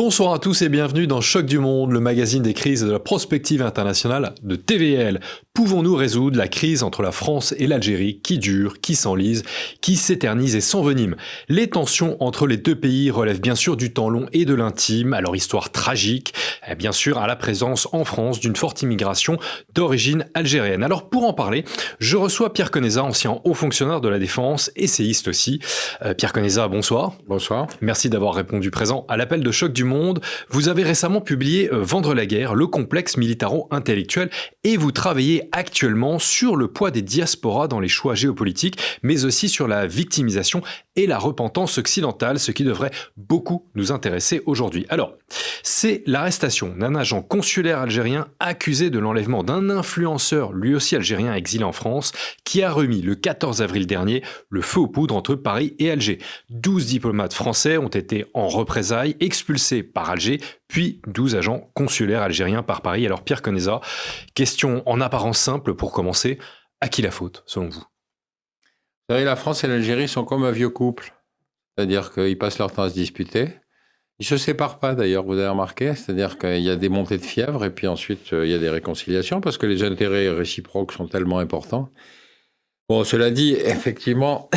Bonsoir à tous et bienvenue dans Choc du Monde, le magazine des crises et de la prospective internationale de TVL. Pouvons-nous résoudre la crise entre la France et l'Algérie qui dure, qui s'enlise, qui s'éternise et s'envenime? Les tensions entre les deux pays relèvent bien sûr du temps long et de l'intime, à leur histoire tragique, et bien sûr à la présence en France d'une forte immigration d'origine algérienne. Alors pour en parler, je reçois Pierre Conesa, ancien haut fonctionnaire de la Défense, essayiste aussi. Pierre Conesa, bonsoir. Bonsoir. Merci d'avoir répondu présent à l'appel de Choc du Monde. Vous avez récemment publié Vendre la guerre, le complexe militaro-intellectuel, et vous travaillez actuellement sur le poids des diasporas dans les choix géopolitiques, mais aussi sur la victimisation et la repentance occidentale, ce qui devrait beaucoup nous intéresser aujourd'hui. Alors, c'est l'arrestation d'un agent consulaire algérien accusé de l'enlèvement d'un influenceur, lui aussi algérien exilé en France, qui a remis le 14 avril dernier le feu aux poudres entre Paris et Alger. 12 diplomates français ont été en représailles, expulsés par Alger, puis 12 agents consulaires algériens par Paris. Alors Pierre Conesa, question en apparence simple pour commencer, à qui la faute selon vous? Vous savez, la France et l'Algérie sont comme un vieux couple. C'est-à-dire qu'ils passent leur temps à se disputer. Ils ne se séparent pas d'ailleurs, vous avez remarqué. C'est-à-dire qu'il y a des montées de fièvre et puis ensuite il y a des réconciliations parce que les intérêts réciproques sont tellement importants. Bon, cela dit, effectivement,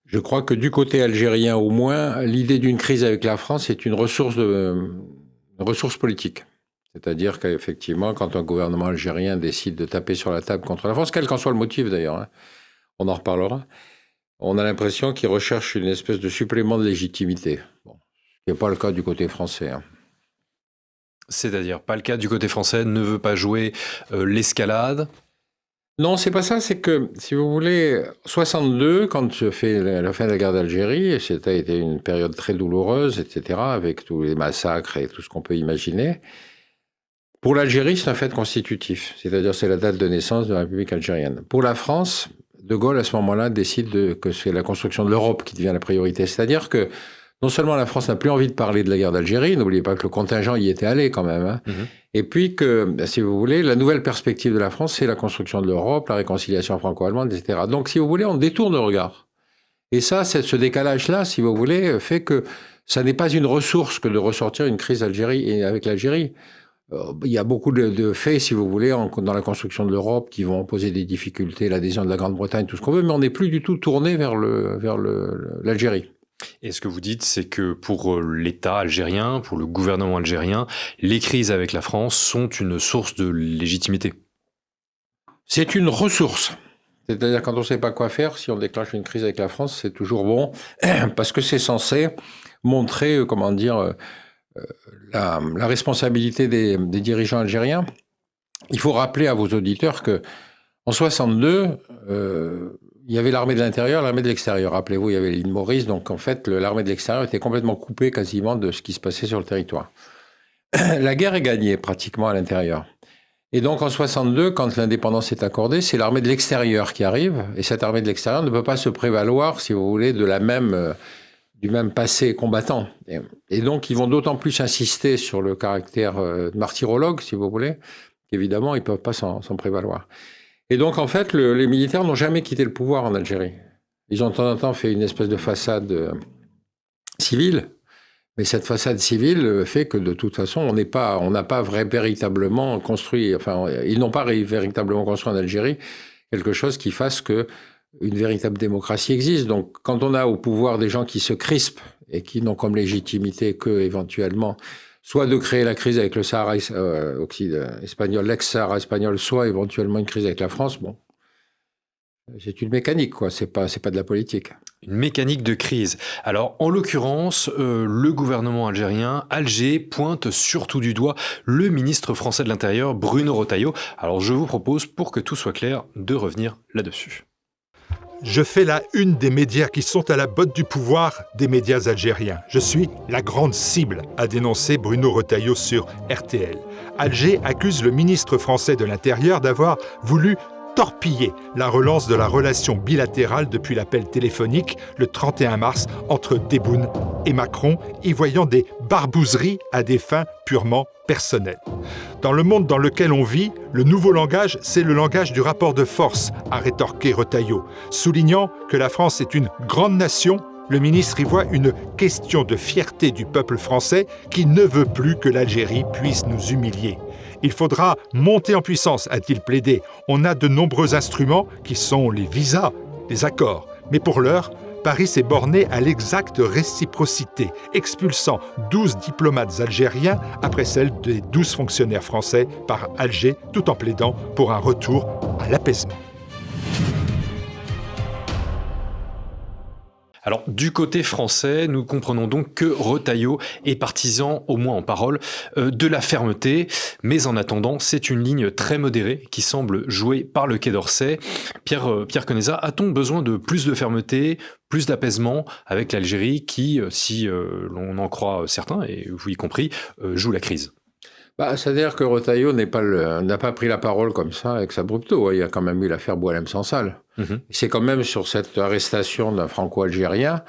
je crois que du côté algérien au moins, l'idée d'une crise avec la France est une ressource politique. C'est-à-dire qu'effectivement, quand un gouvernement algérien décide de taper sur la table contre la France, quel qu'en soit le motif d'ailleurs, on en reparlera, on a l'impression qu'il recherche une espèce de supplément de légitimité. Bon, ce qui n'est pas le cas du côté français. C'est-à-dire, pas le cas du côté français, ne veut pas jouer l'escalade? Non, c'est pas ça, c'est que, si vous voulez, 62, quand se fait la fin de la guerre d'Algérie, c'était été une période très douloureuse, etc., avec tous les massacres et tout ce qu'on peut imaginer. Pour l'Algérie, c'est un fait constitutif, c'est-à-dire c'est la date de naissance de la République algérienne. Pour la France, De Gaulle, à ce moment-là, décide que c'est la construction de l'Europe qui devient la priorité. C'est-à-dire que non seulement la France n'a plus envie de parler de la guerre d'Algérie, n'oubliez pas que le contingent y était allé quand même, et puis que, si vous voulez, la nouvelle perspective de la France, c'est la construction de l'Europe, la réconciliation franco-allemande, etc. Donc, si vous voulez, on détourne le regard. Et ça, ce décalage-là, si vous voulez, fait que ça n'est pas une ressource que de ressortir une crise avec l'Algérie. Il y a beaucoup de faits, si vous voulez, dans la construction de l'Europe qui vont poser des difficultés, l'adhésion de la Grande-Bretagne, tout ce qu'on veut, mais on n'est plus du tout tourné vers l'Algérie. Et ce que vous dites, c'est que pour l'État algérien, pour le gouvernement algérien, les crises avec la France sont une source de légitimité. C'est une ressource. C'est-à-dire quand on ne sait pas quoi faire, si on déclenche une crise avec la France, c'est toujours bon, parce que c'est censé montrer, la responsabilité des dirigeants algériens. Il faut rappeler à vos auditeurs qu'en 62, il y avait l'armée de l'intérieur, l'armée de l'extérieur. Rappelez-vous, il y avait l'île Maurice, donc en fait, l'armée de l'extérieur était complètement coupée quasiment de ce qui se passait sur le territoire. La guerre est gagnée pratiquement à l'intérieur. Et donc en 62, quand l'indépendance est accordée, c'est l'armée de l'extérieur qui arrive, et cette armée de l'extérieur ne peut pas se prévaloir, si vous voulez, du même passé combattant. Et donc ils vont d'autant plus insister sur le caractère martyrologue, si vous voulez, qu'évidemment ils ne peuvent pas s'en prévaloir. Et donc, en fait, les militaires n'ont jamais quitté le pouvoir en Algérie. Ils ont de temps en temps fait une espèce de façade civile, mais cette façade civile fait que, de toute façon, on n'a pas véritablement construit, ils n'ont pas véritablement construit en Algérie quelque chose qui fasse qu'une véritable démocratie existe. Donc, quand on a au pouvoir des gens qui se crispent et qui n'ont comme légitimité que, éventuellement, soit de créer la crise avec le Sahara espagnol, l'ex-Sahara espagnol, soit éventuellement une crise avec la France, bon, c'est une mécanique, quoi. C'est pas de la politique. Une mécanique de crise. Alors, en l'occurrence, le gouvernement algérien, Alger, pointe surtout du doigt le ministre français de l'Intérieur, Bruno Retailleau. Alors, je vous propose, pour que tout soit clair, de revenir là-dessus. Je fais la une des médias qui sont à la botte du pouvoir des médias algériens. Je suis la grande cible, a dénoncé Bruno Retailleau sur RTL. Alger accuse le ministre français de l'Intérieur d'avoir voulu torpiller la relance de la relation bilatérale depuis l'appel téléphonique le 31 mars entre Tebboune et Macron, y voyant des barbouzeries à des fins purement personnelles. Dans le monde dans lequel on vit, le nouveau langage, c'est le langage du rapport de force, a rétorqué Retailleau, soulignant que la France est une grande nation Le ministre y voit une question de fierté du peuple français qui ne veut plus que l'Algérie puisse nous humilier. Il faudra monter en puissance, a-t-il plaidé. On a de nombreux instruments qui sont les visas, les accords. Mais pour l'heure, Paris s'est borné à l'exacte réciprocité, expulsant 12 diplomates algériens après celle des 12 fonctionnaires français par Alger, tout en plaidant pour un retour à l'apaisement. Alors, du côté français, nous comprenons donc que Retailleau est partisan, au moins en parole, de la fermeté. Mais en attendant, c'est une ligne très modérée qui semble jouée par le Quai d'Orsay. Pierre Conesa, a-t-on besoin de plus de fermeté, plus d'apaisement avec l'Algérie qui, si l'on en croit certains, et vous y compris, joue la crise? C'est-à-dire que Retailleau n'a pas pris la parole comme ça, ex abrupto. Il y a quand même eu l'affaire Boualem Sansal. C'est quand même sur cette arrestation d'un franco-algérien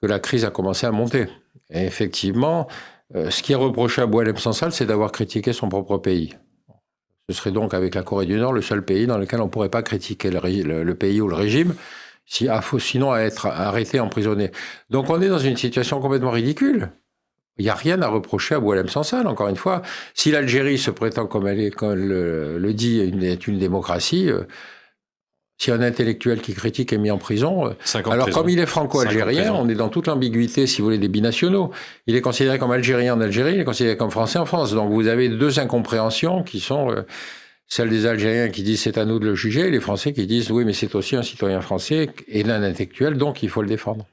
que la crise a commencé à monter. Et effectivement, ce qui est reproché à Boualem Sansal, c'est d'avoir critiqué son propre pays. Ce serait donc, avec la Corée du Nord, le seul pays dans lequel on ne pourrait pas critiquer le pays ou le régime, sinon à être arrêté, emprisonné. Donc on est dans une situation complètement ridicule. Il n'y a rien à reprocher à Boualem Sansal, encore une fois. Si l'Algérie se prétend, comme le dit, est une démocratie, si un intellectuel qui critique est mis en prison, alors comme il est franco-algérien, on est dans toute l'ambiguïté, si vous voulez, des binationaux. Il est considéré comme algérien en Algérie, il est considéré comme français en France. Donc vous avez deux incompréhensions qui sont celles des Algériens qui disent c'est à nous de le juger, et les Français qui disent oui, mais c'est aussi un citoyen français et un intellectuel, donc il faut le défendre.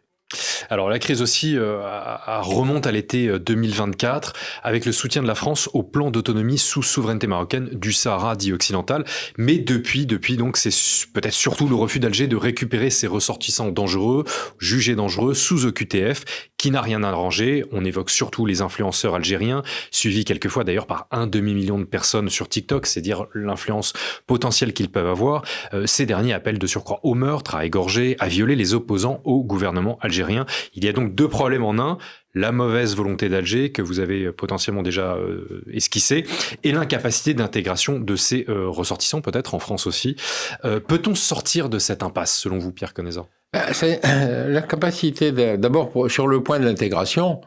Alors la crise aussi remonte à l'été 2024 avec le soutien de la France au plan d'autonomie sous souveraineté marocaine du Sahara dit occidental. Mais depuis donc c'est peut-être surtout le refus d'Alger de récupérer ses ressortissants dangereux, jugés dangereux sous OQTF, qui n'a rien arrangé. On évoque surtout les influenceurs algériens, suivis quelquefois d'ailleurs par 1 demi-million de personnes sur TikTok, c'est dire l'influence potentielle qu'ils peuvent avoir. Ces derniers appellent de surcroît au meurtre, à égorger, à violer les opposants au gouvernement algérien. Il y a donc deux problèmes en un, la mauvaise volonté d'Alger, que vous avez potentiellement déjà esquissée, et l'incapacité d'intégration de ces ressortissants, peut-être en France aussi. Peut-on sortir de cette impasse, selon vous, Pierre Conesa ? C'est la capacité, d'abord, sur le point de l'intégration,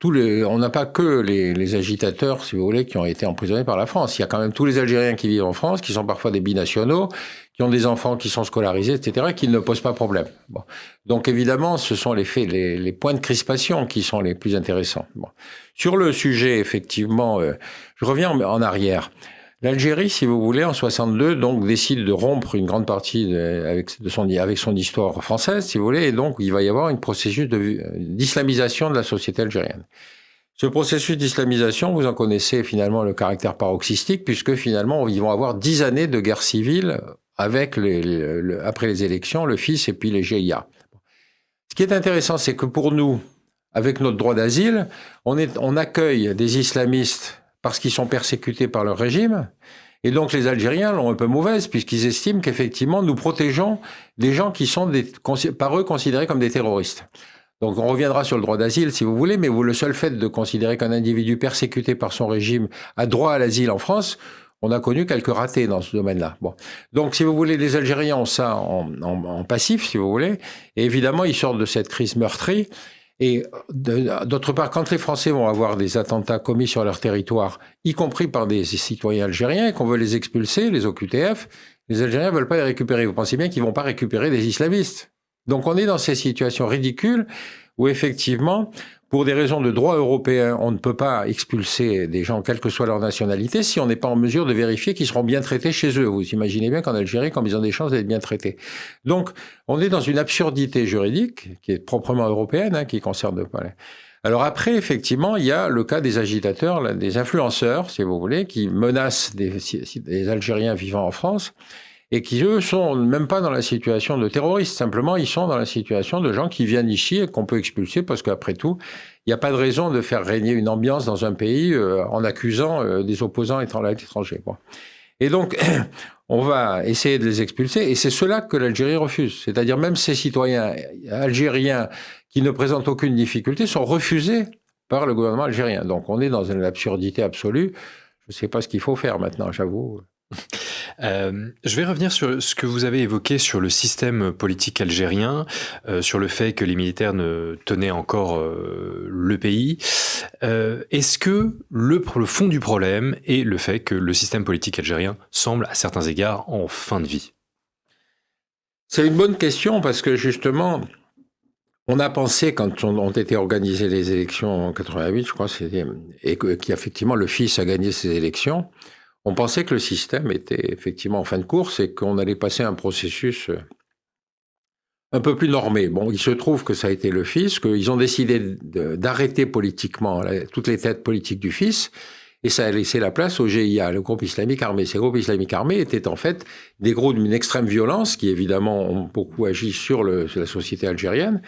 on n'a pas que les agitateurs, si vous voulez, qui ont été emprisonnés par la France. Il y a quand même tous les Algériens qui vivent en France, qui sont parfois des binationaux, qui ont des enfants qui sont scolarisés, etc., qui ne posent pas problème. Bon. Donc évidemment, ce sont les points de crispation qui sont les plus intéressants. Bon. Sur le sujet, effectivement, je reviens en arrière. L'Algérie, si vous voulez, en 62, donc décide de rompre une grande partie avec son histoire française, si vous voulez, et donc il va y avoir un processus d'islamisation de la société algérienne. Ce processus d'islamisation, vous en connaissez finalement le caractère paroxystique, puisque finalement, ils vont avoir 10 années de guerre civile avec après les élections, le fils et puis les GIA. Ce qui est intéressant, c'est que pour nous, avec notre droit d'asile, on accueille des islamistes parce qu'ils sont persécutés par leur régime. Et donc les Algériens l'ont un peu mauvaise, puisqu'ils estiment qu'effectivement, nous protégeons des gens qui sont par eux considérés comme des terroristes. Donc on reviendra sur le droit d'asile, si vous voulez, mais le seul fait de considérer qu'un individu persécuté par son régime a droit à l'asile en France, on a connu quelques ratés dans ce domaine-là. Bon. Donc, si vous voulez, les Algériens ont ça en passif, si vous voulez. Et évidemment, ils sortent de cette crise meurtrie. Et d'autre part, quand les Français vont avoir des attentats commis sur leur territoire, y compris par des citoyens algériens, et qu'on veut les expulser, les OQTF, les Algériens ne veulent pas les récupérer. Vous pensez bien qu'ils ne vont pas récupérer des islamistes. Donc on est dans ces situations ridicules où effectivement, pour des raisons de droit européen, on ne peut pas expulser des gens, quelle que soit leur nationalité, si on n'est pas en mesure de vérifier qu'ils seront bien traités chez eux. Vous imaginez bien qu'en Algérie, comme ils ont des chances d'être bien traités. Donc, on est dans une absurdité juridique qui est proprement européenne, qui concerne pas. Alors après, effectivement, il y a le cas des agitateurs, des influenceurs, si vous voulez, qui menacent des Algériens vivant en France, et qui, eux, sont même pas dans la situation de terroristes. Simplement, ils sont dans la situation de gens qui viennent ici et qu'on peut expulser parce qu'après tout, il n'y a pas de raison de faire régner une ambiance dans un pays en accusant des opposants étrangers. Bon. Et donc, on va essayer de les expulser et c'est cela que l'Algérie refuse. C'est-à-dire même ces citoyens algériens qui ne présentent aucune difficulté sont refusés par le gouvernement algérien. Donc, on est dans une absurdité absolue. Je ne sais pas ce qu'il faut faire maintenant, j'avoue. Je vais revenir sur ce que vous avez évoqué sur le système politique algérien, sur le fait que les militaires ne tenaient encore le pays. Est-ce que le fond du problème est le fait que le système politique algérien semble à certains égards en fin de vie? C'est une bonne question parce que justement, on a pensé quand ont été organisées les élections en 88, je crois, et qu'effectivement le fils a gagné ces élections, on pensait que le système était effectivement en fin de course et qu'on allait passer un processus un peu plus normé. Bon, il se trouve que ça a été le fils, qu'ils ont décidé d'arrêter politiquement toutes les têtes politiques du fils, et ça a laissé la place au GIA, le groupe islamique armé. Ces groupes islamiques armés étaient en fait des groupes d'une extrême violence qui évidemment ont beaucoup agi sur la société algérienne.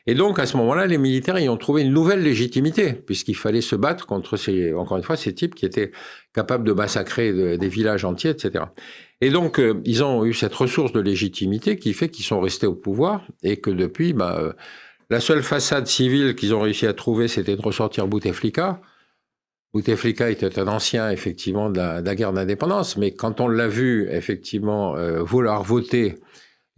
Et donc, à ce moment-là, les militaires y ont trouvé une nouvelle légitimité, puisqu'il fallait se battre contre encore une fois, ces types qui étaient capables de massacrer des villages entiers, etc. Et donc, ils ont eu cette ressource de légitimité qui fait qu'ils sont restés au pouvoir et que depuis, la seule façade civile qu'ils ont réussi à trouver, c'était de ressortir Bouteflika. Bouteflika était un ancien, effectivement, de la guerre d'indépendance, mais quand on l'a vu, effectivement, vouloir voter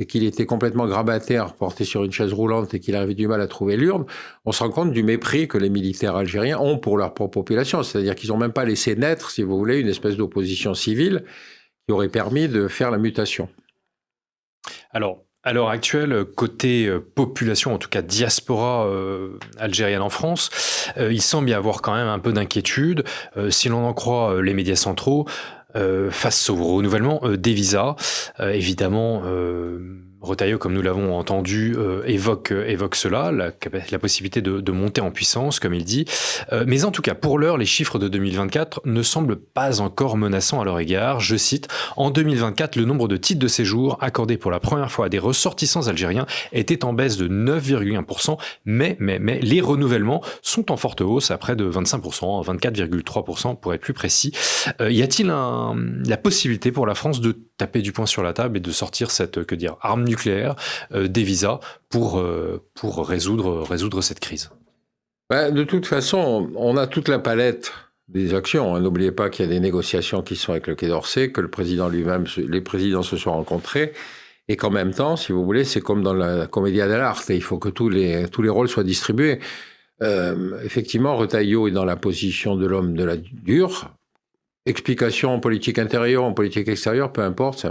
et qu'il était complètement grabataire, porté sur une chaise roulante et qu'il avait du mal à trouver l'urne, on se rend compte du mépris que les militaires algériens ont pour leur propre population. C'est-à-dire qu'ils n'ont même pas laissé naître, si vous voulez, une espèce d'opposition civile qui aurait permis de faire la mutation. Alors, à l'heure actuelle, côté population, en tout cas diaspora algérienne en France, il semble y avoir quand même un peu d'inquiétude. Si l'on en croit les médias centraux, face au renouvellement des visas, évidemment, Retailleau, comme nous l'avons entendu, évoque cela, la possibilité de monter en puissance, comme il dit. Mais en tout cas, pour l'heure, les chiffres de 2024 ne semblent pas encore menaçants à leur égard. Je cite, « En 2024, le nombre de titres de séjour accordés pour la première fois à des ressortissants algériens était en baisse de 9,1%, mais les renouvellements sont en forte hausse à près de 25%, 24,3% pour être plus précis. Y a-t-il la possibilité pour la France de taper du poing sur la table et de sortir cette, arme nucléaire des visas pour résoudre cette crise? De toute façon, on a toute la palette des actions. N'oubliez pas qu'il y a des négociations qui sont avec le Quai d'Orsay, que le président lui-même, les présidents se sont rencontrés, et qu'en même temps, si vous voulez, c'est comme dans la commedia dell'arte, il faut que tous les rôles soient distribués. Effectivement, Retailleau est dans la position de l'homme de la dure. Explication en politique intérieure, en politique extérieure, peu importe.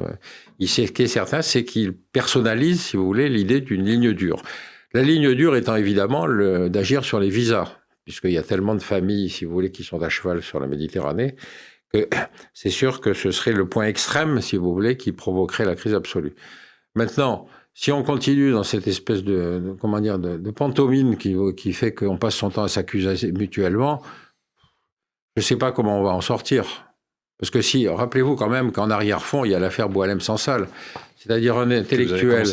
Ce qui est certain, c'est qu'il personnalise, si vous voulez, l'idée d'une ligne dure. La ligne dure étant évidemment d'agir sur les visas, puisqu'il y a tellement de familles, si vous voulez, qui sont à cheval sur la Méditerranée, que c'est sûr que ce serait le point extrême, si vous voulez, qui provoquerait la crise absolue. Maintenant, si on continue dans cette espèce de pantomime qui fait qu'on passe son temps à s'accuser mutuellement, je ne sais pas comment on va en sortir. Parce que rappelez-vous quand même qu'en arrière-fond, il y a l'affaire Boualem Sansal, c'est-à-dire un intellectuel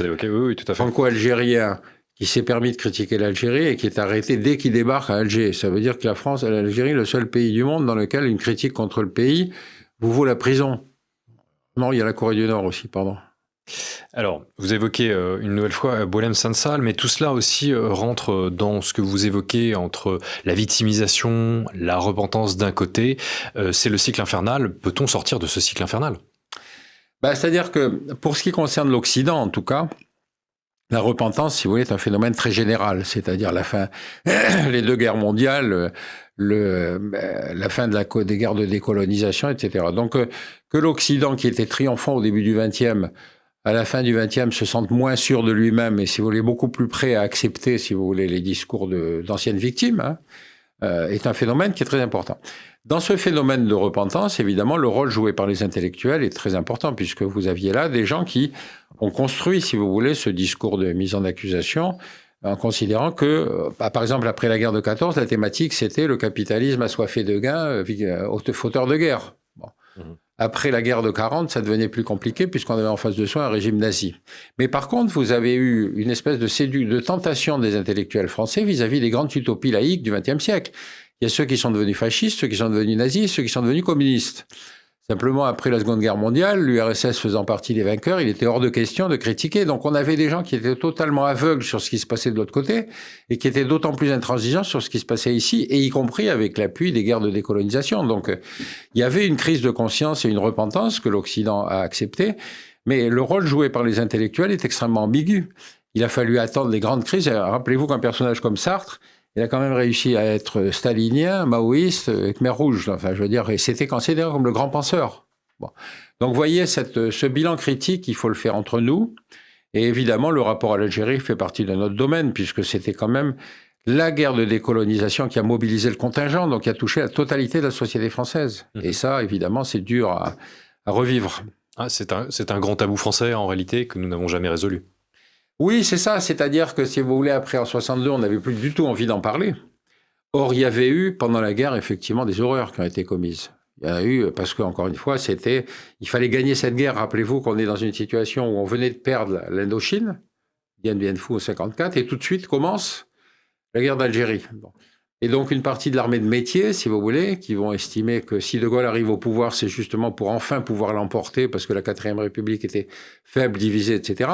franco-algérien qui s'est permis de critiquer l'Algérie et qui est arrêté dès qu'il débarque à Alger. Ça veut dire que la France et l'Algérie, le seul pays du monde dans lequel une critique contre le pays vous vaut la prison. Non, il y a la Corée du Nord aussi, pardon. Alors, vous évoquez une nouvelle fois Boualem Sansal, mais tout cela aussi rentre dans ce que vous évoquez entre la victimisation, la repentance d'un côté. C'est le cycle infernal. Peut-on sortir de ce cycle infernal ? C'est-à-dire que, pour ce qui concerne l'Occident, en tout cas, la repentance, si vous voulez, est un phénomène très général. C'est-à-dire les deux guerres mondiales, la fin des guerres de décolonisation, etc. Donc, que l'Occident, qui était triomphant au début du XXe, à la fin du XXe, se sente moins sûr de lui-même et, si vous voulez, beaucoup plus prêt à accepter, si vous voulez, les discours d'anciennes victimes, est un phénomène qui est très important. Dans ce phénomène de repentance, évidemment, le rôle joué par les intellectuels est très important, puisque vous aviez là des gens qui ont construit, si vous voulez, ce discours de mise en accusation, en considérant que, par exemple, après la guerre de 14, la thématique, c'était le capitalisme assoiffé de gains, fauteur de guerre. Bon. Après la guerre de 40, ça devenait plus compliqué puisqu'on avait en face de soi un régime nazi. Mais par contre, vous avez eu une espèce de tentation des intellectuels français vis-à-vis des grandes utopies laïques du XXe siècle. Il y a ceux qui sont devenus fascistes, ceux qui sont devenus nazis, ceux qui sont devenus communistes. Simplement, après la Seconde Guerre mondiale, l'URSS faisant partie des vainqueurs, il était hors de question de critiquer. Donc on avait des gens qui étaient totalement aveugles sur ce qui se passait de l'autre côté et qui étaient d'autant plus intransigeants sur ce qui se passait ici, et y compris avec l'appui des guerres de décolonisation. Donc il y avait une crise de conscience et une repentance que l'Occident a acceptée, mais le rôle joué par les intellectuels est extrêmement ambigu. Il a fallu attendre les grandes crises. Rappelez-vous qu'un personnage comme Sartre, il a quand même réussi à être stalinien, maoïste, Khmer rouge. Enfin, je veux dire, et c'était considéré comme le grand penseur. Bon. Donc, vous voyez, ce bilan critique, il faut le faire entre nous. Et évidemment, le rapport à l'Algérie fait partie de notre domaine, puisque c'était quand même la guerre de décolonisation qui a mobilisé le contingent, donc qui a touché la totalité de la société française. Et ça, évidemment, c'est dur à revivre. Ah, c'est un grand tabou français, en réalité, que nous n'avons jamais résolu. Oui, c'est ça. C'est-à-dire que, si vous voulez, après, en 62, on n'avait plus du tout envie d'en parler. Or, il y avait eu, pendant la guerre, effectivement, des horreurs qui ont été commises. Il y en a eu, parce qu'encore une fois, il fallait gagner cette guerre. Rappelez-vous qu'on est dans une situation où on venait de perdre l'Indochine, Dien Bien Phu en 54, et tout de suite commence la guerre d'Algérie. Bon. Et donc, une partie de l'armée de métier, si vous voulez, qui vont estimer que si De Gaulle arrive au pouvoir, c'est justement pour enfin pouvoir l'emporter, parce que la 4e République était faible, divisée, etc.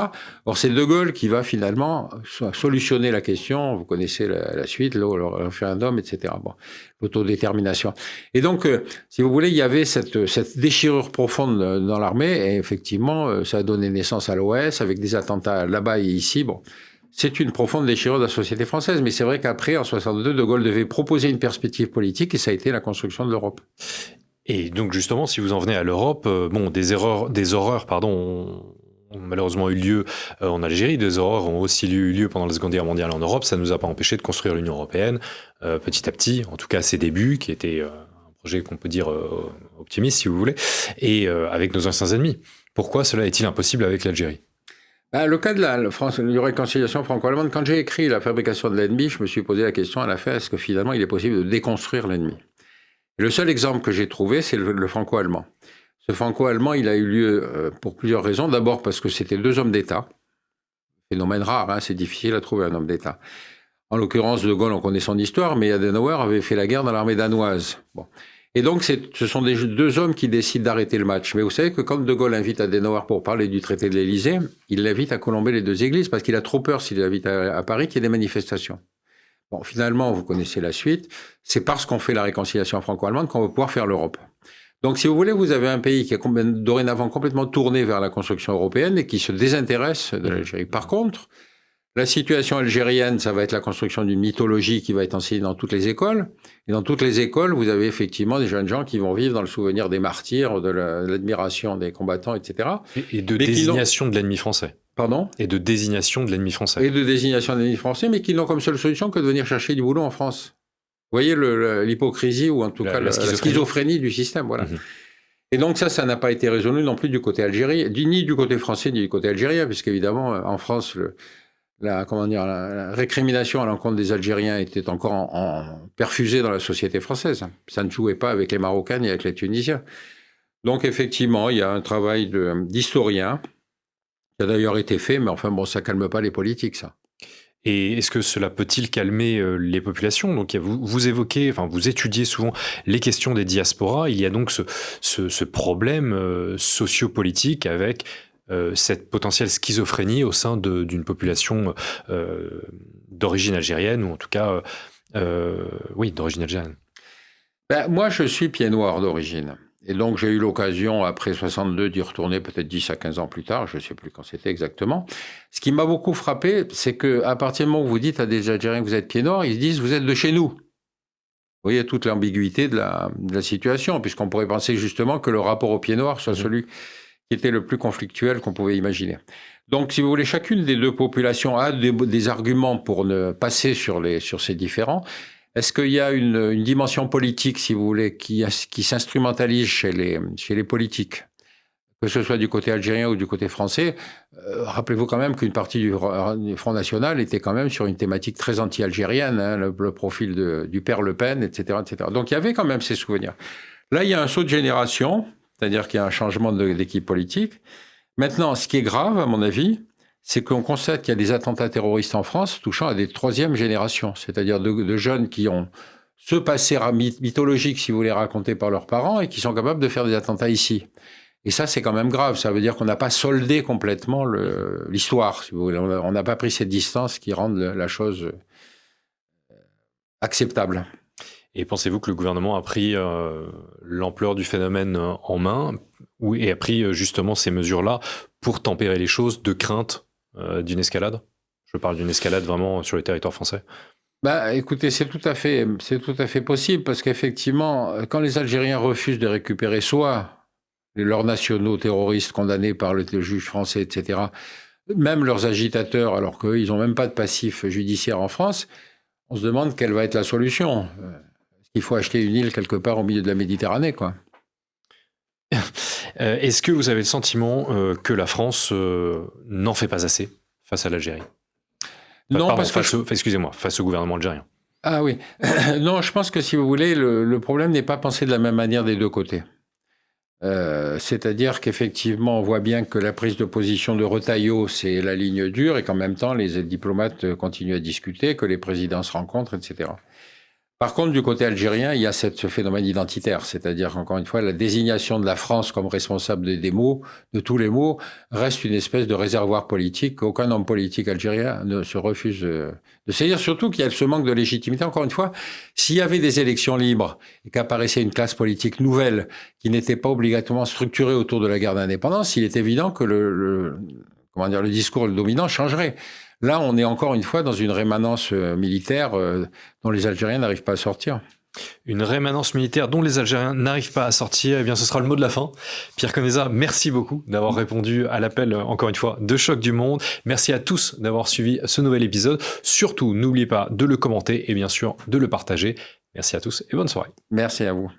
Or, c'est De Gaulle qui va finalement solutionner la question. Vous connaissez la suite, le référendum, etc. Bon, l'autodétermination. Et donc, si vous voulez, il y avait cette déchirure profonde dans l'armée, et effectivement, ça a donné naissance à l'OS, avec des attentats là-bas et ici. Bon. C'est une profonde déchirure de la société française, mais c'est vrai qu'après, en 62, De Gaulle devait proposer une perspective politique, et ça a été la construction de l'Europe. Et donc justement, si vous en venez à l'Europe, des horreurs, ont malheureusement eu lieu en Algérie, des horreurs ont aussi eu lieu pendant la Seconde Guerre mondiale en Europe. Ça ne nous a pas empêché de construire l'Union européenne petit à petit, en tout cas à ses débuts, qui était un projet qu'on peut dire optimiste, si vous voulez, et avec nos anciens ennemis. Pourquoi cela est-il impossible avec l'Algérie ? Le cas de la réconciliation franco-allemande, quand j'ai écrit La fabrication de l'ennemi, je me suis posé la question à la fin, est-ce que finalement il est possible de déconstruire l'ennemi ? Le seul exemple que j'ai trouvé, c'est le franco-allemand. Ce franco-allemand, il a eu lieu pour plusieurs raisons. D'abord parce que c'était 2 hommes d'État. Phénomène rare, hein, c'est difficile à trouver un homme d'État. En l'occurrence, De Gaulle, on connaît son histoire, mais Adenauer avait fait la guerre dans l'armée danoise. Bon. Et donc, ce sont 2 hommes qui décident d'arrêter le match. Mais vous savez que quand De Gaulle invite Adenauer pour parler du traité de l'Élysée, il l'invite à colomber les 2 églises, parce qu'il a trop peur, s'il l'invite à Paris, qu'il y ait des manifestations. Bon, finalement, vous connaissez la suite. C'est parce qu'on fait la réconciliation franco-allemande qu'on va pouvoir faire l'Europe. Donc, si vous voulez, vous avez un pays qui est dorénavant complètement tourné vers la construction européenne et qui se désintéresse de l'Algérie. Par contre, la situation algérienne, ça va être la construction d'une mythologie qui va être enseignée dans toutes les écoles. Et dans toutes les écoles, vous avez effectivement des jeunes gens qui vont vivre dans le souvenir des martyrs, de l'admiration des combattants, etc. Et de désignation de l'ennemi français. Pardon ? Et de désignation de l'ennemi français. Et de désignation de l'ennemi français, mais qui n'ont comme seule solution que de venir chercher du boulot en France. Vous voyez l'hypocrisie, ou en tout cas la schizophrénie du système, voilà. Mmh. Et donc ça n'a pas été résolu non plus du côté algérien, ni du côté français, ni du côté algérien, puisqu'évidemment, en France, la récrimination à l'encontre des Algériens était encore perfusée dans la société française. Ça ne jouait pas avec les Marocains ni avec les Tunisiens. Donc effectivement, il y a un travail d'historien qui a d'ailleurs été fait, mais enfin bon, ça calme pas les politiques, ça. Et est-ce que cela peut-il calmer les populations ? Donc vous évoquez, vous étudiez souvent les questions des diasporas. Il y a donc ce problème sociopolitique avec cette potentielle schizophrénie au sein d'une population d'origine algérienne, ou en tout cas, d'origine algérienne. Moi, je suis pied noir d'origine. Et donc, j'ai eu l'occasion, après 62, d'y retourner peut-être 10 à 15 ans plus tard. Je ne sais plus quand c'était exactement. Ce qui m'a beaucoup frappé, c'est qu'à partir du moment où vous dites à des Algériens que vous êtes pied noir, ils se disent « vous êtes de chez nous ». Vous voyez toute l'ambiguïté de la situation, puisqu'on pourrait penser justement que le rapport au pied noir soit celui qui était le plus conflictuel qu'on pouvait imaginer. Donc, si vous voulez, chacune des 2 populations a des arguments pour ne passer sur ces différends. Est-ce qu'il y a une dimension politique, si vous voulez, qui s'instrumentalise chez les politiques, que ce soit du côté algérien ou du côté français? Rappelez-vous quand même qu'une partie du Front National était quand même sur une thématique très anti-algérienne, hein, le profil du père Le Pen, etc., etc. Donc il y avait quand même ces souvenirs. Là, il y a un saut de génération, c'est-à-dire qu'il y a un changement d'équipe politique. Maintenant, ce qui est grave, à mon avis, c'est qu'on constate qu'il y a des attentats terroristes en France touchant à des 3e générations, c'est-à-dire de jeunes qui ont ce passé mythologique, si vous voulez, raconté par leurs parents, et qui sont capables de faire des attentats ici. Et ça, c'est quand même grave. Ça veut dire qu'on n'a pas soldé complètement l'histoire, si vous voulez. On n'a pas pris cette distance qui rend la chose acceptable. Et pensez-vous que le gouvernement a pris l'ampleur du phénomène en main et a pris justement ces mesures-là pour tempérer les choses de crainte d'une escalade? Je parle d'une escalade vraiment sur le territoire français. Bah, écoutez, c'est tout à fait possible, parce qu'effectivement, quand les Algériens refusent de récupérer soit leurs nationaux terroristes condamnés par le juge français, etc., même leurs agitateurs, alors qu'eux, ils n'ont même pas de passif judiciaire en France, on se demande quelle va être la solution. Il faut acheter une île quelque part au milieu de la Méditerranée, quoi. Est-ce que vous avez le sentiment que la France n'en fait pas assez face à l'Algérie? Non, pardon, parce que... excusez-moi, face au gouvernement algérien. Ah oui. Non, je pense que, si vous voulez, le problème n'est pas pensé de la même manière des deux côtés. C'est-à-dire qu'effectivement, on voit bien que la prise de position de Retailleau, c'est la ligne dure, et qu'en même temps, les diplomates continuent à discuter, que les présidents se rencontrent, etc. Par contre, du côté algérien, il y a ce phénomène identitaire, c'est-à-dire qu'encore une fois, la désignation de la France comme responsable des maux, de tous les maux, reste une espèce de réservoir politique qu'aucun homme politique algérien ne se refuse de saisir, surtout qu'il y a ce manque de légitimité. Encore une fois, s'il y avait des élections libres et qu'apparaissait une classe politique nouvelle qui n'était pas obligatoirement structurée autour de la guerre d'indépendance, il est évident que le discours dominant changerait. Là, on est encore une fois dans une rémanence militaire dont les Algériens n'arrivent pas à sortir. Une rémanence militaire dont les Algériens n'arrivent pas à sortir, eh bien ce sera le mot de la fin. Pierre Conesa, merci beaucoup d'avoir répondu à l'appel, encore une fois, de Choc du Monde. Merci à tous d'avoir suivi ce nouvel épisode. Surtout, n'oubliez pas de le commenter et bien sûr de le partager. Merci à tous et bonne soirée. Merci à vous.